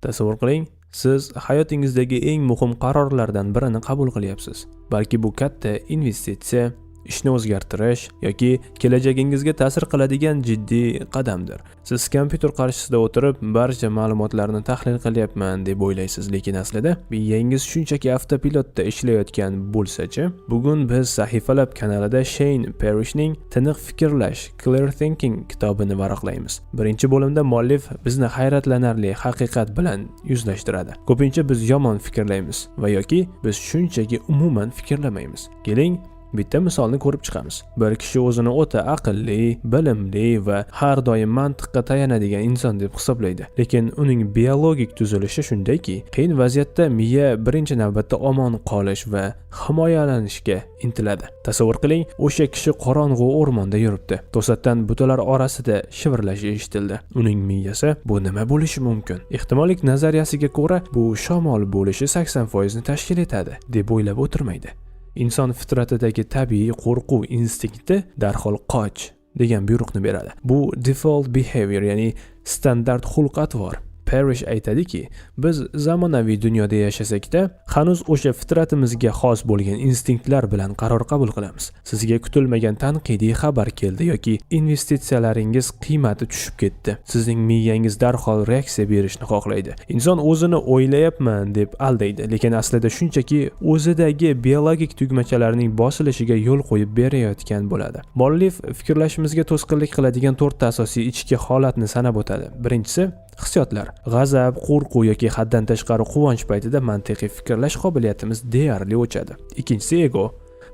Tasavvur qiling, siz hayotingizdagi eng muhim qarorlardan birini qabul qilyapsiz. Balki bu katta investitsiya, ishni o'zgartirish yoki kelajagingizga ta'sir qiladigan jiddiy qadamdir. Siz kompyuter qarshisida o'tirib barcha ma'lumotlarni tahlil qilyapman deb o'ylaysiz, lekin aslida miyangiz shunchaki avtopilotda ishlayotgan bo'lsa-chi? Bugun biz Sahifalab kanalida Shane Parrishning Tiniq fikrlash, Clear Thinking kitobini varaqlaymiz. Birinchi bo'limda muallif bizni hayratlanarli haqiqat bilan yuzlashtiradi. Ko'pincha biz yomon fikrlaymiz va yoki biz shunchaki umuman fikrlamaymiz. Keling, bitta misolni ko'rib chiqamiz. Bir kishi o'zini o'ta aqlli, bilimli va har doim mantiqqa tayanadigan inson deb hisoblaydi. Lekin uning biologik tuzilishi shundayki, qiyin vaziyatda miya birinchi navbatda omon qolish va himoyalanishga intiladi. Tasavvur qiling, o'sha kishi qorong'u o'rmonda yuribdi. To'satdan butalar orasida shivirlash eshitildi. Uning miyasi bu nima bo'lishi mumkin? Ehtimollik nazariyasiga ko'ra, bu shamol bo'lishi 80% ni tashkil etadi deb o'ylab o'tirmaydi. Inson fitratidagi tabiiy qo'rquv instinkti darhol qoch degan buyruqni beradi. Bu default behavior, ya'ni standart xulq-atvor. Parrish aytadiki, biz zamonaviy dunyoda yashasak-da, hanuz o'sha fitratimizga xos bo'lgan instinktlar bilan qaror qabul qilamiz. Sizga kutilmagan tanqidiy xabar keldi yoki investitsiyalaringiz qiymati tushib ketdi. Sizning miyangiz darhol reaksiya berishni xohlaydi. Inson o'zini o'ylayapman deb aldaydi, lekin aslida shunchaki o'zidagi biologik tugmachalarning bosilishiga yo'l qo'yib berayotgan bo'ladi. Muallif fikrlashimizga to'sqinlik qiladigan 4 ta asosiy ichki holatni sanab o'tadi. Birinchisi hissiyotlar. G'azab, qo'rquv yoki haddan tashqari quvonch paytida mantiqiy fikrlash qobiliyatimiz deyarli o'chadi. Ikkinchisi ego.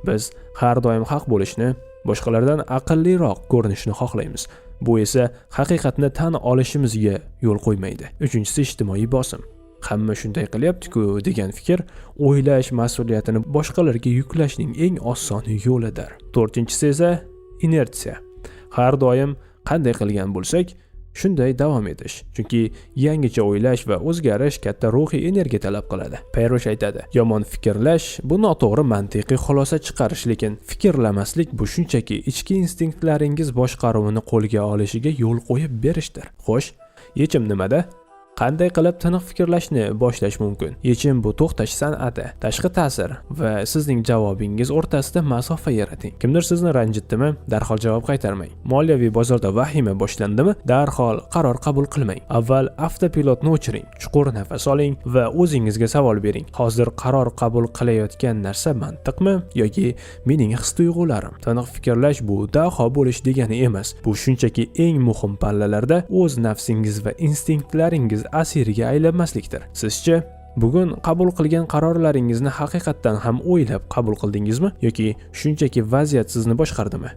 Biz har doim haq bo'lishni, boshqalardan aqlliroq ko'rinishni xohlaymiz. Bu esa haqiqatni tan olishimizga yo'l qo'ymaydi. Uchinchisi ijtimoiy bosim. Hamma shunday qilyapti-ku degan fikr o'ylash mas'uliyatini boshqalarga yuklashning eng oson yo'lidir. To'rtinchisi esa inersiya. Har doim qanday qilgan bo'lsak, shunday davom etish. Chunki yangicha o'ylash va o'zgarish katta ruhiy energiya talab qiladi. Parrish aytadi, yomon fikrlash bu noto'g'ri mantiqiy xulosa chiqarish, lekin fikrlamaslik bu shunchaki ichki instinktlaringiz boshqaruvini qo'lga olishiga yo'l qo'yib berishdir. Xo'sh, yechim nimada? Qanday qilib tiniq fikrlashni boshlash mumkin? Yechim bu to'xtash san'ati, tashqi ta'sir va sizning javobingiz o'rtasida masofa yarating. Kimdir sizni ranjitdimi, darhol javob qaytarmang. Moliyaviy bozorda vahima boshlandimi, darhol qaror qabul qilmang. Avval avtopilotni o'chiring, chuqur nafas oling va o'zingizga savol bering. Hozir qaror qabul qilayotgan narsa mantiqmi yoki mening his-tuyg'ularim? Tiniq fikrlash bu daho bo'lish degani emas. Bu shunchaki eng muhim pallalarda o'z nafsingiz va instinktlaringiz asiriga aylanmaslikdir. Sizcha, bugun qabul qilgan qarorlaringizni haqiqatdan ham o'ylab qabul qildingizmi yoki shunchaki vaziyat sizni boshqardimi?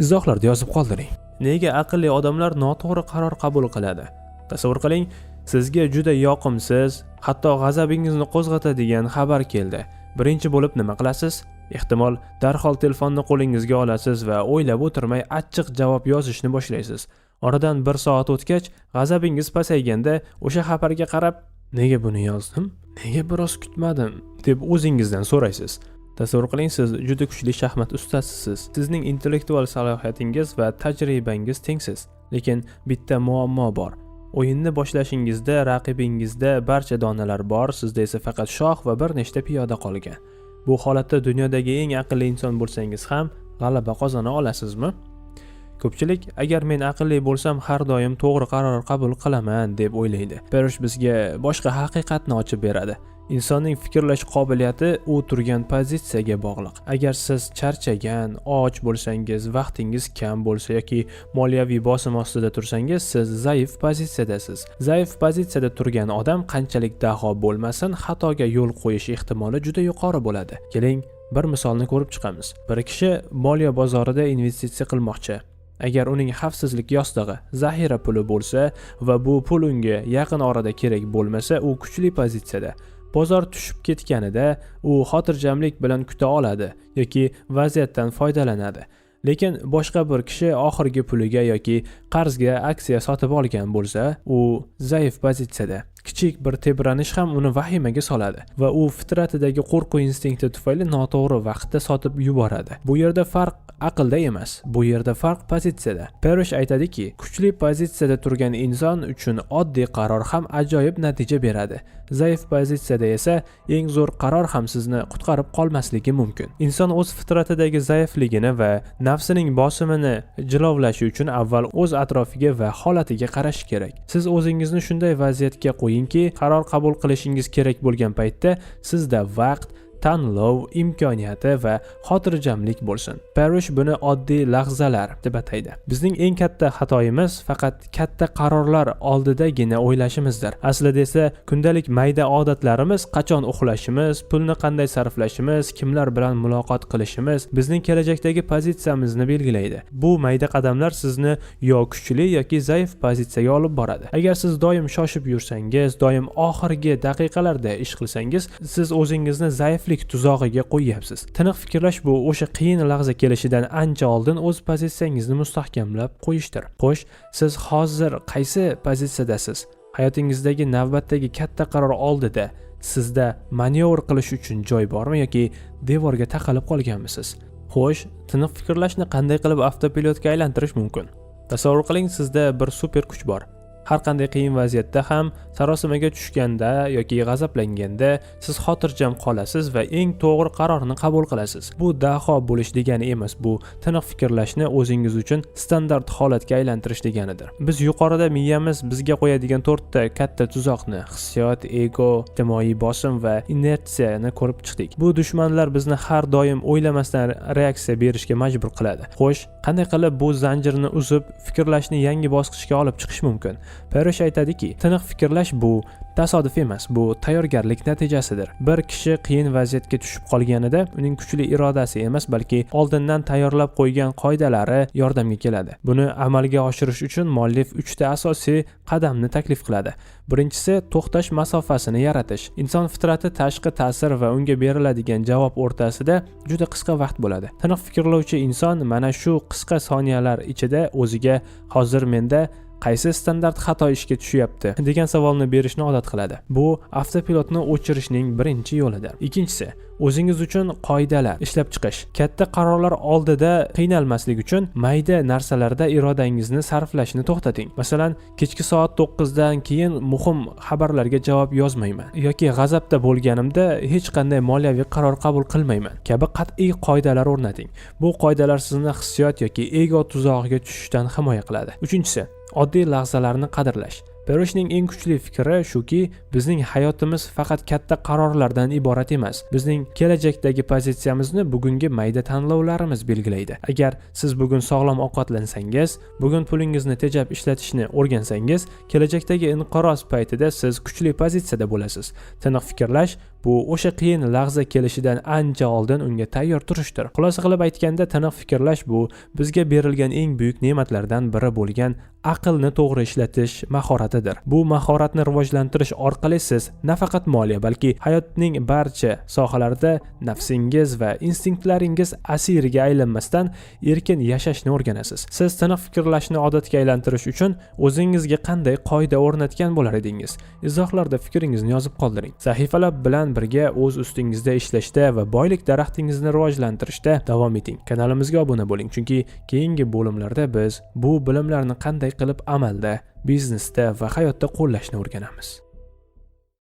Izohlarda yozib qoldiring. Nega aqlli odamlar noto'g'ri qaror qabul qiladi? Tasavvur qiling, sizga juda yoqimsiz, hatto g'azabingizni qo'zg'atadigan xabar keldi. Birinchi bo'lib nima qilasiz? Ehtimol darhol telefonni qo'lingizga olasiz va o'ylab o'tirmay achchiq javob yozishni boshlaysiz. Oradan 1 soat o'tgach, g'azabingiz pasayganda o'sha xabarga qarab, nega buni yozdim? Nega biroz kutmadim? deb o'zingizdan so'raysiz. Tasavvur qiling, siz juda kuchli shaxmat ustasisiz. Sizning intellektual salohiyatingiz va tajribangiz tengsiz. Lekin bitta muammo bor. O'yinni boshlashingizda raqibingizda barcha donalar bor, sizda esa faqat shoh va bir nechta piyoda qolgan. Bu holatda dunyodagi eng aqlli inson bo'lsangiz ham g'alaba qozona olasizmi? Ko'pchilik agar men aqlli bo'lsam har doim to'g'ri qaror qabul qilaman deb o'ylaydi. Parrish bizga boshqa haqiqatni ochib beradi. Insonning fikrlash qobiliyati u turgan pozitsiyaga bog'liq. Agar siz charchagan, och bo'lsangiz, vaqtingiz kam bo'lsa yoki moliyaviy bosim ostida tursangiz, siz zaif pozitsiyadasiz. Zaif pozitsiyada turgan odam qanchalik daho bo'lmasin, xatoga yo'l qo'yish ehtimoli juda yuqori bo'ladi. Keling, bir misolni ko'rib chiqamiz. Bir kishi moliya bozorida investitsiya qilmoqchi. Agar uning xavfsizlik yostig'i, zaxira puli bo'lsa va bu pul unga yaqin orada kerak bo'lmasa, u kuchli pozitsiyada. Bozor tushib ketganida u xotirjamlik bilan kuta oladi yoki vaziyatdan foydalanadi. Lekin boshqa bir kishi oxirgi puliga yoki qarzga aksiya sotib olgan bo'lsa, u zaif pozitsiyada. kichik bir tebranish ham uni vahimaga soladi va u fitratidagi qo'rquv instinkti tufayli noto'g'ri vaqtda sotib yuboradi. Bu yerda farq aqlda emas, bu yerda farq pozitsiyada. Parrish aytadiki, kuchli pozitsiyada turgan inson uchun oddiy qaror ham ajoyib natija beradi. Zaif pozitsiyada esa eng zo'r qaror ham sizni qutqarib qolmasligi mumkin. Inson o'z fitratidagi zaifligini va nafsining bosimini jilovlashi uchun avval o'z atrofiga va holatiga qarashi kerak. Siz o'zingizni shunday vaziyatga qo'yingki, qaror qabul qilishingiz kerak bo'lgan paytda sizda vaqt, tanlov imkoniyati va xotirjamlik bo'lsin. Parrish buni oddiy lahzalar deb ataydi. Bizning eng katta xatoyimiz faqat katta qarorlar oldidagina o'ylashimizdir. Aslida esa kundalik mayda odatlarimiz, qachon uxlashimiz, pulni qanday sarflashimiz, kimlar bilan muloqot qilishimiz bizning kelajakdagi pozitsiyamizni belgilaydi. Bu mayda qadamlar sizni yo kuchli yoki zaif pozitsiyaga olib boradi. Agar siz doim shoshib yursangiz, doim oxirgi daqiqalarda ish qilsangiz, siz o'zingizni zaiflik tuzog'iga qo'yyapsiz. Tiniq fikrlash bu o'sha qiyin lahza kelishidan ancha oldin o'z pozitsiyangizni mustahkamlab qo'yishdir. Xo'sh, siz hozir qaysi pozitsiyadasiz? Hayotingizdagi navbatdagi katta qaror oldida sizda manevr qilish uchun joy bormi yoki devorga taqalib qolganmisiz? Xo'sh, tiniq fikrlashni qanday qilib avtopilotga aylantirish mumkin? Tasavvur qiling, sizda bir super kuch bor. Har qanday qiyin vaziyatda ham sarosimaga tushganda yoki g'azablanganda siz xotirjam qolasiz va eng to'g'ri qarorni qabul qilasiz. Bu daho bo'lish degani emas, bu tiniq fikrlashni o'zingiz uchun standart holatga aylantirish deganidir. Biz yuqorida miyamiz bizga qo'yadigan 4 ta katta tuzoqni, hissiyot, ego, ijtimoiy bosim va inertsiyani ko'rib chiqdik. Bu dushmanlar bizni har doim o'ylamasdan reaksiya berishga majbur qiladi. Xo'sh, qanday qilib bu zanjirni uzib, fikrlashni yangi bosqichga olib chiqish mumkin? Parrish aytadiki, tiniq fikrlash bu tasodif emas, bu tayyorgarlik natijasidir. Bir kishi qiyin vaziyatga tushib qolganida uning kuchli irodasi emas, balki oldindan tayyorlab qo'ygan qoidalari yordamga keladi. Buni amalga oshirish uchun muallif 3 ta asosiy qadamni taklif qiladi. Birinchisi, to'xtash masofasini yaratish. Inson fitrati tashqi ta'sir va unga beriladigan javob o'rtasida juda qisqa vaqt bo'ladi. Tiniq fikrlovchi inson mana shu qisqa soniyalar ichida o'ziga hozir menda qaysi standart xato ishga tushyapti degan savolni berishni odat qiladi. Bu avtopilotni o'chirishning birinchi yo'lidir. Ikkinchisi, o'zingiz uchun qoidalar ishlab chiqish. Katta qarorlar oldida qiynalmaslik uchun mayda narsalarda irodangizni sarflashni to'xtating. Masalan, kechki soat 9 dan keyin muhim xabarlarga javob yozmayman yoki g'azabda bo'lganimda hech qanday moliyaviy qaror qabul qilmayman kabi qat'iy qoidalar o'rnating. Bu qoidalar sizni hissiyot yoki ego tuzog'iga tushishdan himoya qiladi. Uchinchisi, oddiy lahzalarni qadrlash. Parrishning eng kuchli fikri shuki, bizning hayotimiz faqat katta qarorlardan iborat emas. Bizning kelajakdagi pozitsiyamizni bugungi mayda tanlovlarimiz belgilaydi. Agar siz bugun sog'lom ovqatlansangiz, bugun pulingizni tejab ishlatishni o'rgansangiz, kelajakdagi inqiroz paytida siz kuchli pozitsiyada bo'lasiz. Tiniq fikrlash bu o'sha qiyin lahza kelishidan ancha oldin unga tayyor turishdir. Xulosa qilib aytganda, tiniq fikrlash bu bizga berilgan eng buyuk ne'matlardan biri bo'lgan aqlni to'g'ri ishlatish mahoratidir. Bu mahoratni rivojlantirish orqali siz nafaqat moliya, balki hayotning barcha sohalarida nafsingiz va instinktlaringiz asiriga aylanmasdan erkin yashashni o'rganasiz. Siz tiniq fikrlashni odatga aylantirish uchun o'zingizga qanday qoida o'rnatgan bo'lar edingiz? Izohlarda fikringizni yozib qoldiring. Sahifalar bilan birga o'z ustingizda ishlashda va boylik daraxtingizni rivojlantirishda davom eting. Kanalimizga obuna bo'ling, chunki keyingi bo'limlarda biz bu bilimlarni qanday qilib amalda, biznesda va hayotda qo'llashni o'rganamiz.